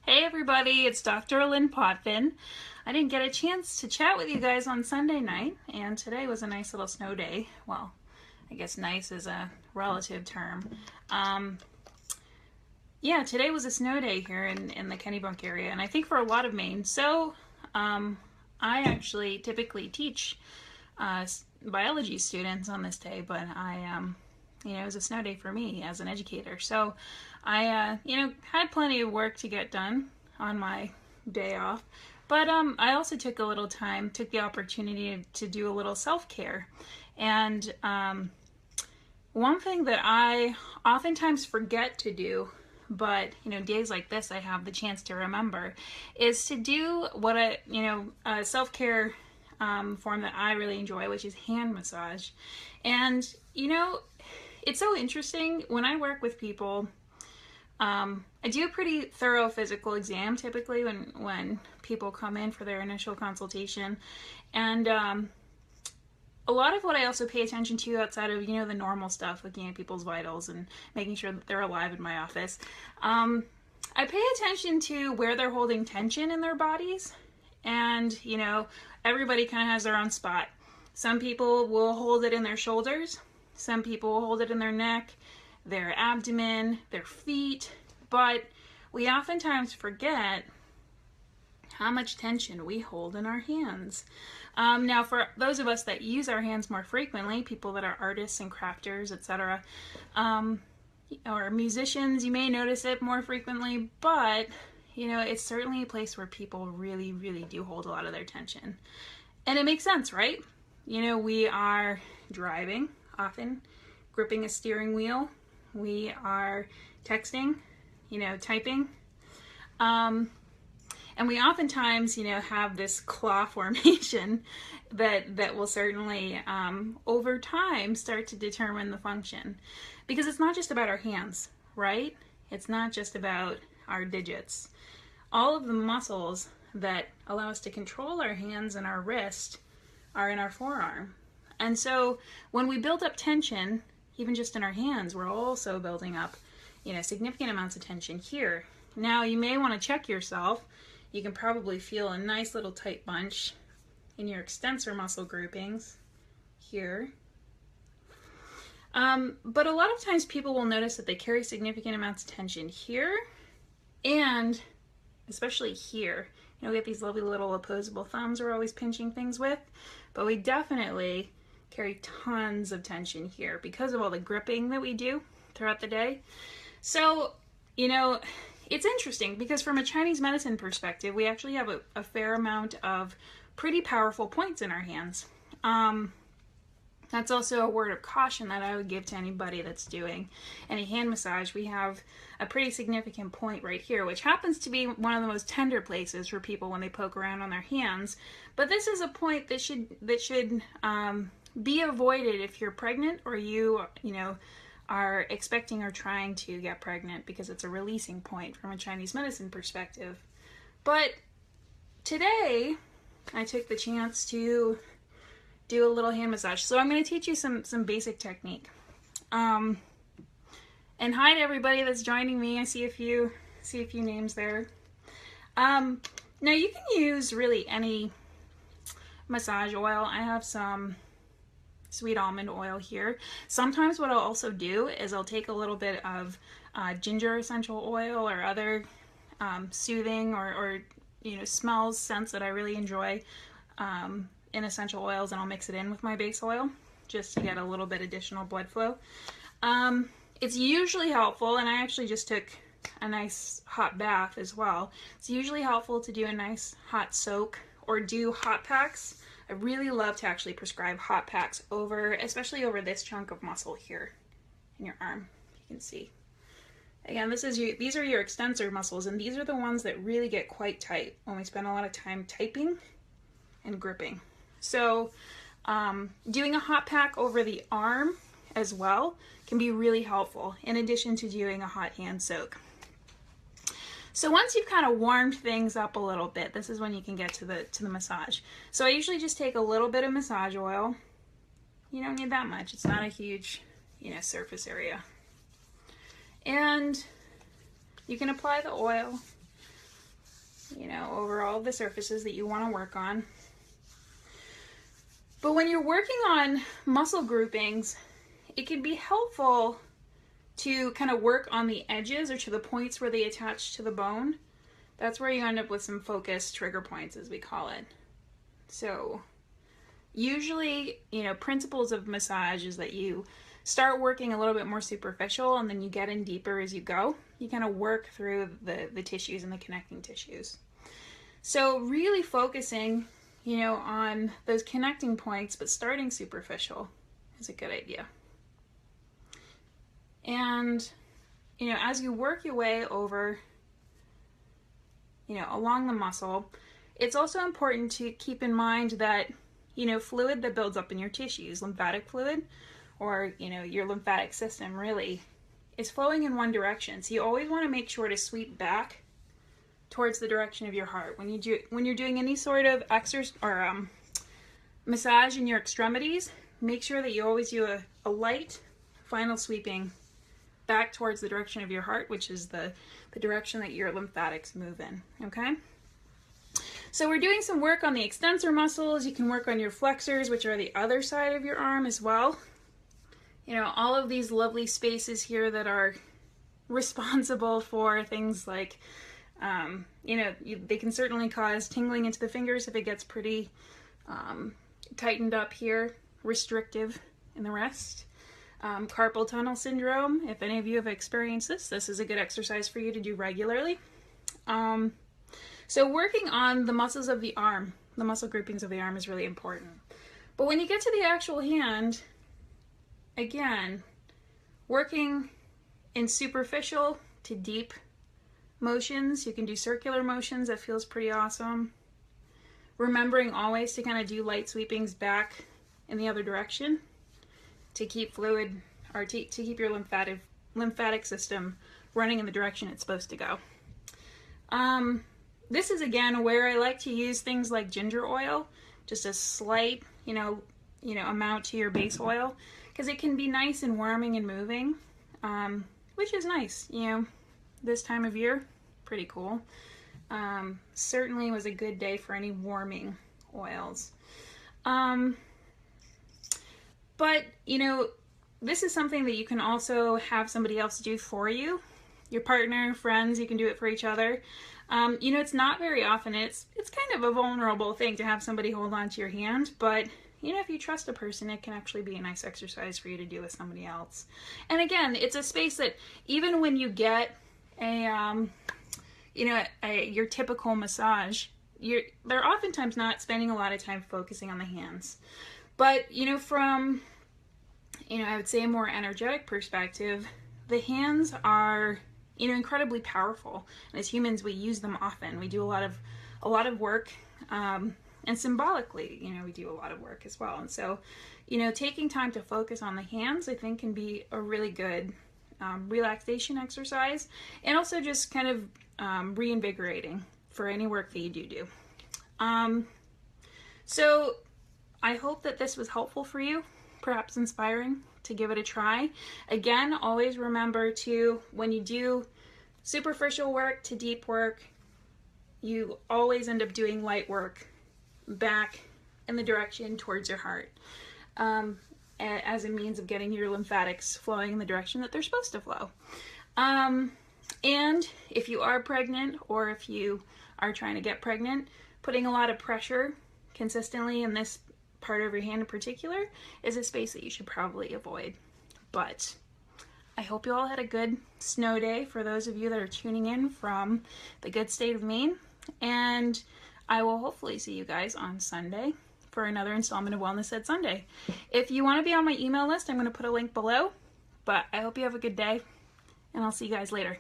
Hey everybody, it's Dr. Lynn Potvin. I didn't get a chance to chat with you guys on Sunday night, and today was a nice little snow day. Well, I guess nice is a relative term. Yeah, today was a snow day here in the Kennebunk area, and I think for a lot of Maine. So, I actually typically teach biology students on this day, but it was a snow day for me as an educator. So I, had plenty of work to get done on my day off. But I also took the opportunity to do a little self-care. And one thing that I oftentimes forget to do, but days like this I have the chance to remember, is to do what a self-care form that I really enjoy, which is hand massage. And it's so interesting when I work with people. I do a pretty thorough physical exam typically when people come in for their initial consultation, and a lot of what I also pay attention to outside of the normal stuff, looking at people's vitals and making sure that they're alive in my office, I pay attention to where they're holding tension in their bodies. And everybody kind of has their own spot. Some people will hold it in their shoulders, some people will hold it in their neck, their abdomen, their feet, but we oftentimes forget how much tension we hold in our hands. Now, for those of us that use our hands more frequently, people that are artists and crafters, etc., or musicians, you may notice it more frequently, but it's certainly a place where people really, really do hold a lot of their tension. And it makes sense, right? We are driving, often gripping a steering wheel. We are texting, typing. And we oftentimes, have this claw formation that will certainly, over time, start to determine the function. Because it's not just about our hands, right? It's not just about our digits. All of the muscles that allow us to control our hands and our wrist are in our forearm. And so when we build up tension, even just in our hands, we're also building up, significant amounts of tension here. Now, you may want to check yourself. You can probably feel a nice little tight bunch in your extensor muscle groupings here. But a lot of times people will notice that they carry significant amounts of tension here and especially here. We get these lovely little opposable thumbs we're always pinching things with, but we definitely carry tons of tension here because of all the gripping that we do throughout the day. So, it's interesting because from a Chinese medicine perspective, we actually have a fair amount of pretty powerful points in our hands. That's also a word of caution that I would give to anybody that's doing any hand massage. We have a pretty significant point right here, which happens to be one of the most tender places for people when they poke around on their hands. But this is a point that should be avoided if you're pregnant or you are expecting or trying to get pregnant, because it's a releasing point from a Chinese medicine perspective. But today, I took the chance to do a little hand massage. So I'm going to teach you some basic technique. And hi to everybody that's joining me. I see a few names there. Now you can use really any massage oil. I have some sweet almond oil here. Sometimes what I'll also do is I'll take a little bit of ginger essential oil or other soothing or smells, scents that I really enjoy in essential oils, and I'll mix it in with my base oil just to get a little bit additional blood flow. It's usually helpful, and I actually just took a nice hot bath as well. It's usually helpful to do a nice hot soak or do hot packs. I really love to actually prescribe hot packs especially over this chunk of muscle here in your arm. You can see. Again, these are your extensor muscles, and these are the ones that really get quite tight when we spend a lot of time typing and gripping. So doing a hot pack over the arm as well can be really helpful, in addition to doing a hot hand soak. So once you've kind of warmed things up a little bit, this is when you can get to the massage. So I usually just take a little bit of massage oil. You don't need that much. It's not a huge, surface area. And you can apply the oil you know, over all the surfaces that you want to work on. But when you're working on muscle groupings, it can be helpful to kind of work on the edges or to the points where they attach to the bone. That's where you end up with some focused trigger points, as we call it. So usually, you know, principles of massage is that you start working a little bit more superficial and then you get in deeper as you go. You kind of work through the tissues and the connecting tissues. So really focusing, you know, on those connecting points, but starting superficial is a good idea. And, you know, as you work your way over, you know, along the muscle, it's also important to keep in mind that, you know, fluid that builds up in your tissues, lymphatic fluid, or, you know, your lymphatic system really is flowing in one direction. So you always want to make sure to sweep back towards the direction of your heart. When you're doing any sort of exercise or massage in your extremities, make sure that you always do a light final sweeping back towards the direction of your heart, which is the direction that your lymphatics move in, okay? So we're doing some work on the extensor muscles. You can work on your flexors, which are the other side of your arm as well. You know, all of these lovely spaces here that are responsible for things like, you know, they can certainly cause tingling into the fingers if it gets pretty tightened up here, restrictive in the rest. Carpal tunnel syndrome, if any of you have experienced this is a good exercise for you to do regularly. So working on the muscles of the arm, the muscle groupings of the arm is really important. But when you get to the actual hand, again, working in superficial to deep motions. You can do circular motions, that feels pretty awesome. Remembering always to kind of do light sweepings back in the other direction to keep fluid, or to keep your lymphatic system running in the direction it's supposed to go. This is again where I like to use things like ginger oil, just a slight, you know, amount to your base oil, because it can be nice and warming and moving, which is nice, you know, this time of year, pretty cool. Certainly was a good day for any warming oils. But, you know, this is something that you can also have somebody else do for you. Your partner, friends, you can do it for each other. You know, it's not very often. It's kind of a vulnerable thing to have somebody hold on to your hand, but, you know, if you trust a person, it can actually be a nice exercise for you to do with somebody else. And again, it's a space that even when you get a, you know, your typical massage, they're oftentimes not spending a lot of time focusing on the hands. But, you know, from, you know, I would say a more energetic perspective, the hands are, you know, incredibly powerful. And as humans, we use them often. We do a lot of work, and symbolically, you know, we do a lot of work as well. And so, you know, taking time to focus on the hands, I think, can be a really good relaxation exercise, and also just kind of reinvigorating for any work that you do. So I hope that this was helpful for you, perhaps inspiring to give it a try. Again, always remember to, when you do superficial work to deep work, you always end up doing light work back in the direction towards your heart, as a means of getting your lymphatics flowing in the direction that they're supposed to flow. And if you are pregnant, or if you are trying to get pregnant, putting a lot of pressure consistently in this part of your hand in particular is a space that you should probably avoid. But I hope you all had a good snow day for those of you that are tuning in from the good state of Maine, and I will hopefully see you guys on Sunday for another installment of Wellness Said Sunday. If you want to be on my email list, I'm going to put a link below, but I hope you have a good day, and I'll see you guys later.